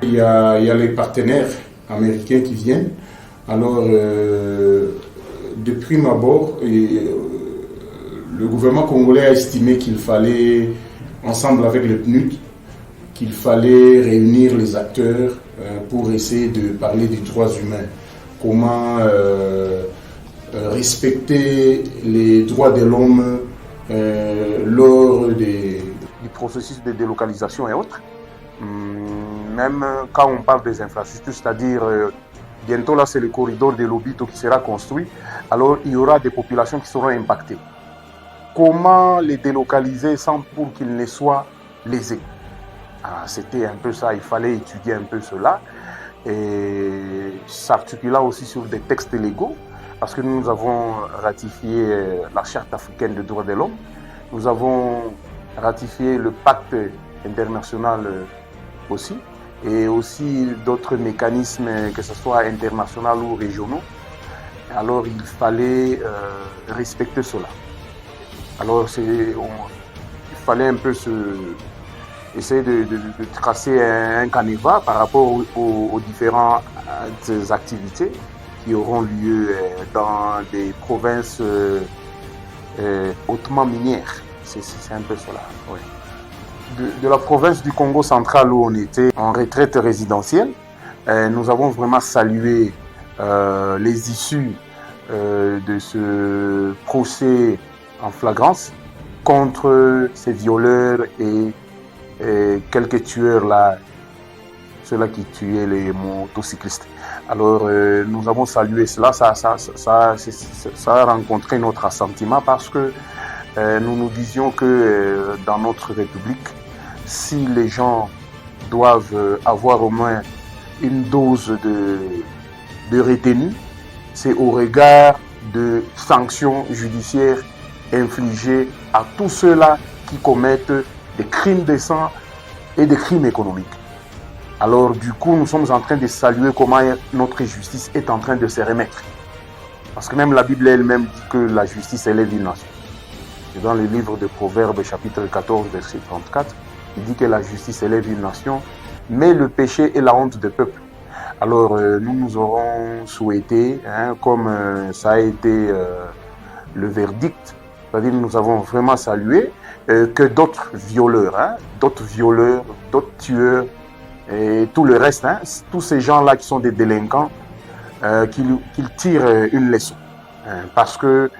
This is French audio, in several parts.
Il y a les partenaires américains qui viennent. Alors, de prime abord, le gouvernement congolais a estimé qu'il fallait, ensemble avec le PNUD, qu'il fallait réunir les acteurs pour essayer de parler des droits humains. Comment respecter les droits de l'homme lors du processus de délocalisation et autres. Même quand on parle des infrastructures, c'est-à-dire bientôt là c'est le corridor de Lobito qui sera construit, alors il y aura des populations qui seront impactées. Comment les délocaliser sans pour qu'ils ne soient lésés? C'était un peu ça, il fallait étudier un peu cela et s'articuler aussi sur des textes légaux parce que nous avons ratifié la Charte africaine des droits de l'homme, nous avons ratifié le pacte international aussi et aussi d'autres mécanismes que ce soit internationaux ou régionaux. Alors il fallait respecter cela. Alors il fallait un peu essayer de tracer un canevas par rapport aux différentes activités qui auront lieu dans des provinces hautement minières. C'est un peu cela. Oui. De la province du Congo central où on était en retraite résidentielle, nous avons vraiment salué les issues de ce procès en flagrance contre ces violeurs et quelques tueurs là, ceux-là qui tuaient les motocyclistes. Alors nous avons salué cela, ça a rencontré notre assentiment parce que nous nous disions que dans notre République, si les gens doivent avoir au moins une dose de retenue, c'est au regard de sanctions judiciaires infligées à tous ceux-là qui commettent des crimes de sang et des crimes économiques. Alors du coup, nous sommes en train de saluer comment notre justice est en train de se remettre. Parce que même la Bible elle-même dit que la justice élève une nation. Et dans le livre de Proverbes, chapitre 14, verset 34, il dit que la justice élève une nation, mais le péché est la honte des peuples. Alors nous aurons souhaité, comme ça a été le verdict, c'est-à-dire nous avons vraiment salué que d'autres violeurs, d'autres tueurs, et tout le reste, tous ces gens-là qui sont des délinquants, qu'ils tirent une leçon. Parce que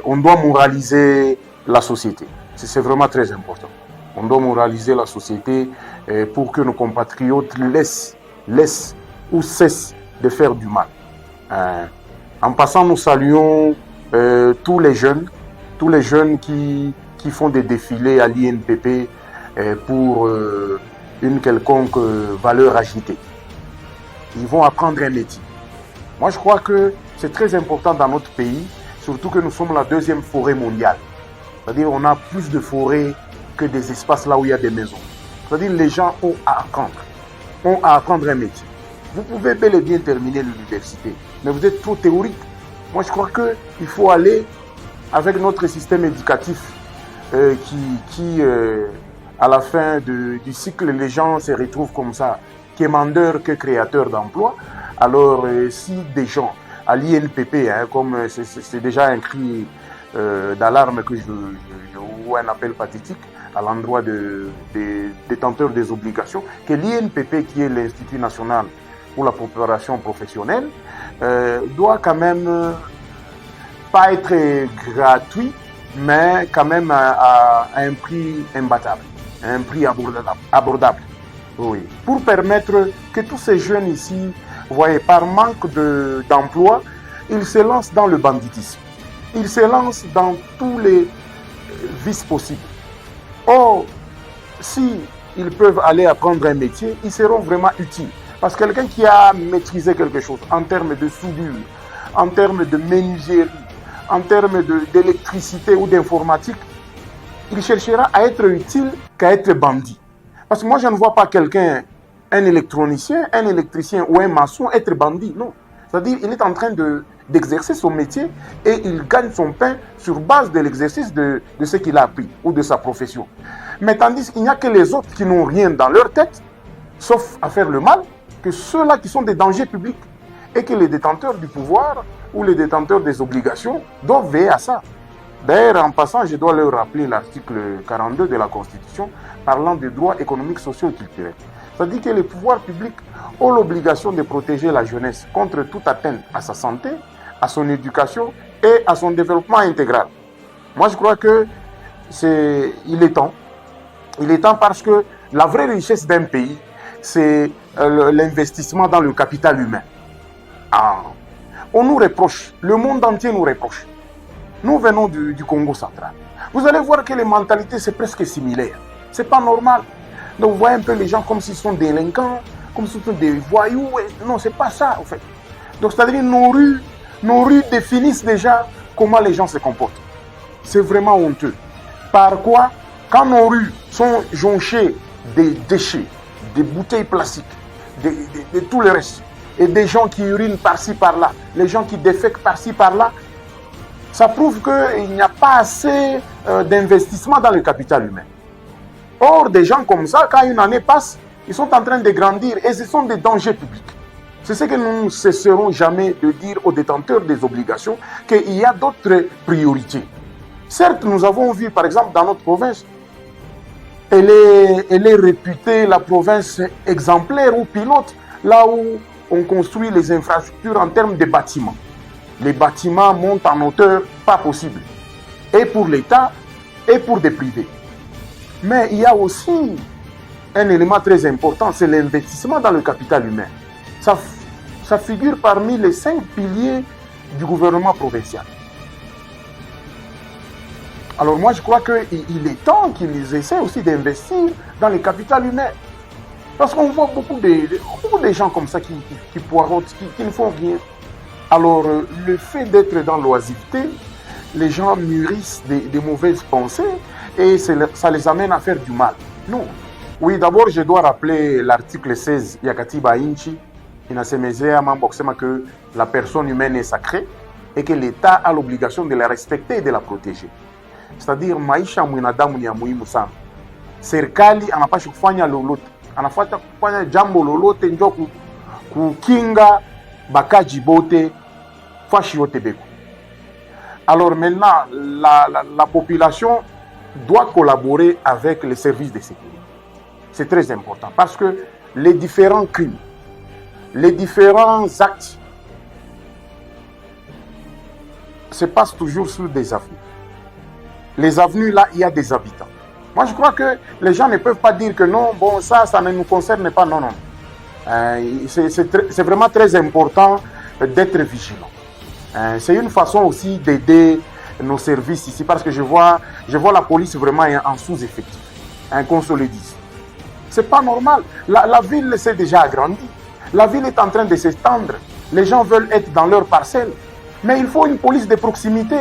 on doit moraliser la société. C'est vraiment très important. On doit moraliser la société pour que nos compatriotes laissent ou cessent de faire du mal. En passant, nous saluons tous les jeunes qui font des défilés à l'INPP pour une quelconque valeur agitée. Ils vont apprendre un métier. Moi, je crois que c'est très important dans notre pays, surtout que nous sommes la deuxième forêt mondiale. C'est-à-dire qu'on a plus de forêts que des espaces là où il y a des maisons. C'est-à-dire les gens ont à apprendre un métier. Vous pouvez bel et bien terminer l'université, mais vous êtes trop théorique. Moi, je crois qu'il faut aller avec notre système éducatif qui à la fin du cycle, les gens se retrouvent comme ça, quémandeurs que créateurs d'emplois. Alors, si des gens à l'INPP, comme c'est déjà un cri d'alarme ou un appel pathétique à l'endroit des détenteurs des obligations, que l'INPP, qui est l'Institut national pour la coopération professionnelle, doit quand même pas être gratuit, mais quand même à un prix imbattable, un prix abordable. Oui. Pour permettre que tous ces jeunes ici, vous voyez, par manque d'emploi, ils se lancent dans le banditisme. Ils se lancent dans tous les vices possibles. Or, si ils peuvent aller apprendre un métier, ils seront vraiment utiles. Parce que quelqu'un qui a maîtrisé quelque chose en termes de soudure, en termes de menuiserie, en termes d'électricité ou d'informatique, il cherchera à être utile qu'à être bandit. Parce que moi, je ne vois pas quelqu'un, un électronicien, un électricien ou un maçon être bandit, non. C'est-à-dire qu'il est en train d'exercer son métier et il gagne son pain sur base de l'exercice de ce qu'il a appris ou de sa profession. Mais tandis qu'il n'y a que les autres qui n'ont rien dans leur tête, sauf à faire le mal, que ceux-là qui sont des dangers publics et que les détenteurs du pouvoir ou les détenteurs des obligations doivent veiller à ça. D'ailleurs, en passant, je dois leur rappeler l'article 42 de la Constitution parlant des droits économiques, sociaux et culturels. Ça dit que les pouvoirs publics ont l'obligation de protéger la jeunesse contre toute atteinte à sa santé, à son éducation et à son développement intégral. Moi, je crois que il est temps. Il est temps parce que la vraie richesse d'un pays, c'est l'investissement dans le capital humain. Ah. On nous reproche, le monde entier nous reproche. Nous venons du Congo central. Vous allez voir que les mentalités, c'est presque similaire. C'est pas normal. Donc, vous voyez un peu les gens comme s'ils sont délinquants, comme s'ils sont des voyous. Non, c'est pas ça, en fait. Donc, c'est-à-dire nos rues définissent déjà comment les gens se comportent. C'est vraiment honteux. Par quoi, quand nos rues sont jonchées des déchets, des bouteilles plastiques, de tout le reste, et des gens qui urinent par-ci, par-là, les gens qui défèquent par-ci, par-là, ça prouve qu'il n'y a pas assez d'investissement dans le capital humain. Or, des gens comme ça, quand une année passe, ils sont en train de grandir et ce sont des dangers publics. C'est ce que nous ne cesserons jamais de dire aux détenteurs des obligations, qu'il y a d'autres priorités. Certes, nous avons vu, par exemple, dans notre province, elle est réputée la province exemplaire ou pilote, là où on construit les infrastructures en termes de bâtiments. Les bâtiments montent en hauteur pas possible, et pour l'État, et pour des privés. Mais il y a aussi un élément très important, c'est l'investissement dans le capital humain. Ça figure parmi les 5 piliers du gouvernement provincial. Alors moi, je crois qu'il est temps qu'ils essaient aussi d'investir dans le capital humain. Parce qu'on voit beaucoup de gens comme ça qui poireautent, qui ne font rien. Alors, le fait d'être dans l'oisiveté, les gens mûrissent des mauvaises pensées et ça les amène à faire du mal. Non. Oui, d'abord, je dois rappeler l'article 16 Yakatiba Inchi, inasemezea mambo kusema que la personne humaine est sacrée et que l'État a l'obligation de la respecter et de la protéger. C'est-à-dire, maisha mwanadamu ni ya muhimu sana. Serikali anapaswa kufanya lolote, anafuata kufanya jambo lolote njo kukinga bakaji bote fashi yote beko. Alors maintenant, la population doit collaborer avec les services de sécurité. C'est très important parce que les différents crimes, les différents actes se passent toujours sur des avenues. Les avenues, là, il y a des habitants. Moi, je crois que les gens ne peuvent pas dire que non, bon, ça ne nous concerne pas. Non, non. C'est vraiment très important d'être vigilant. C'est une façon aussi d'aider nos services ici parce que je vois la police vraiment en sous-effectif, qu'on se le dise. C'est pas normal. La ville s'est déjà agrandie. La ville est en train de s'étendre. Les gens veulent être dans leur parcelle. Mais il faut une police de proximité.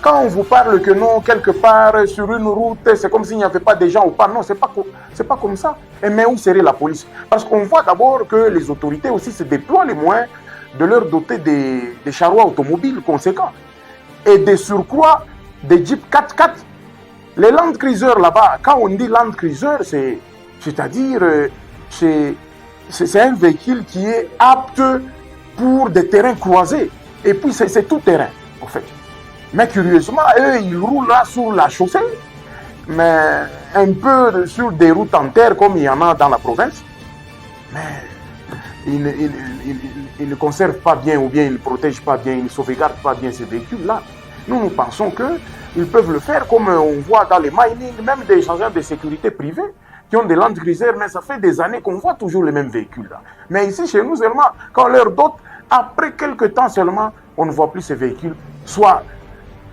Quand on vous parle que non, quelque part sur une route, c'est comme s'il n'y avait pas de gens ou pas. Non, c'est pas comme ça. Mais où serait la police? Parce qu'on voit d'abord que les autorités aussi se déploient les moyens de leur doter des charrois automobiles conséquents. Et de surcroît, des Jeep 4x4. Les Land Cruiser là-bas, quand on dit Land Cruiser, c'est-à-dire c'est un véhicule qui est apte pour des terrains croisés. Et puis c'est tout terrain, en fait. Mais curieusement, eux, ils roulent là sur la chaussée, mais un peu sur des routes en terre comme il y en a dans la province. Mais ils ne conservent pas bien ou bien ils ne protègent pas bien, ils ne sauvegardent pas bien ces véhicules-là. Nous pensons qu'ils peuvent le faire comme on voit dans les mining, même des agents de sécurité privés qui ont des Land Cruiser, mais ça fait des années qu'on voit toujours les mêmes véhicules-là. Mais ici, chez nous, seulement, quand on leur dote, après quelques temps seulement, on ne voit plus ces véhicules. Soit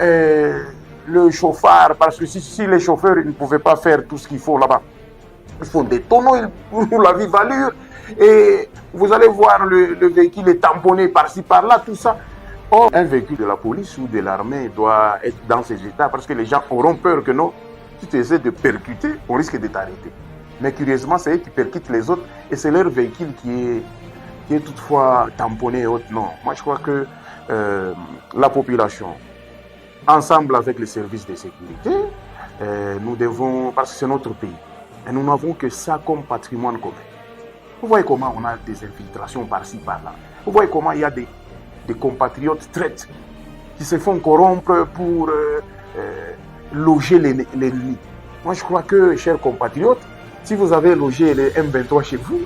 le chauffeur, parce que si les chauffeurs ils ne pouvaient pas faire tout ce qu'il faut là-bas, ils font des tonneaux pour la vive allure, et vous allez voir le véhicule est tamponné par-ci, par-là, tout ça. Or, un véhicule de la police ou de l'armée doit être dans ces états parce que les gens auront peur que non, si tu essaies de percuter, on risque de t'arrêter. Mais curieusement, c'est eux qui percutent les autres et c'est leur véhicule qui est toutefois tamponné et autres. Non, moi je crois que la population, ensemble avec les services de sécurité, nous devons, parce que c'est notre pays, et nous n'avons que ça comme patrimoine commun. Vous voyez comment on a des infiltrations par-ci, par-là. Vous voyez comment il y a des compatriotes traites qui se font corrompre pour loger l'ennemi. Moi, je crois que, chers compatriotes, si vous avez logé les M23 chez vous,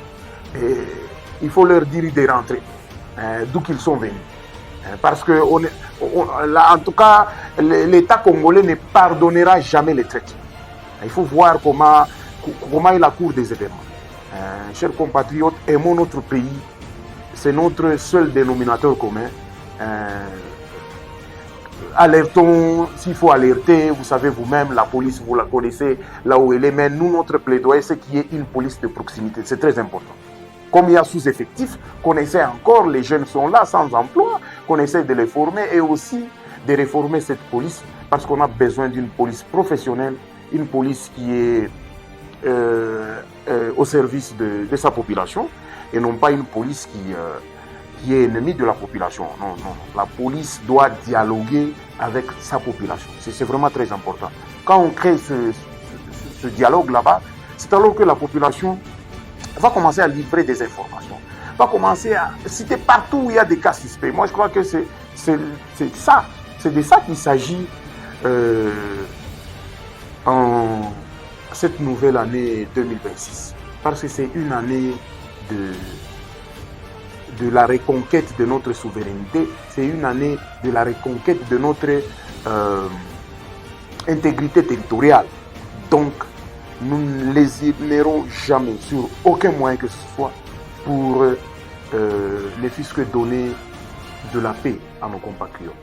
il faut leur dire de rentrer, d'où qu'ils sont venus. Parce que, là, en tout cas, l'État congolais ne pardonnera jamais les traites. Il faut voir comment est la cour des événements. Chers compatriotes, aimons notre pays. C'est notre seul dénominateur commun. Alertons, s'il faut alerter, vous savez vous-même, la police, vous la connaissez là où elle est, mais nous, notre plaidoyer, c'est qu'il y ait une police de proximité. C'est très important. Comme il y a sous-effectifs, qu'on essaie encore, les jeunes sont là sans emploi, qu'on essaie de les former et aussi de réformer cette police parce qu'on a besoin d'une police professionnelle, une police qui est au service de sa population et non pas une police qui est ennemie de la population. Non, non. La police doit dialoguer avec sa population. C'est vraiment très important. Quand on crée ce dialogue là-bas, c'est alors que la population va commencer à livrer des informations, va commencer à citer partout où il y a des cas suspects. Moi, je crois que c'est ça, c'est de ça qu'il s'agit en cette nouvelle année 2026. Parce que c'est une année de la reconquête de notre souveraineté, c'est une année de la reconquête de notre intégrité territoriale. Donc, nous ne lésinerons jamais sur aucun moyen que ce soit pour ne fût-ce que donner de la paix à nos compatriotes.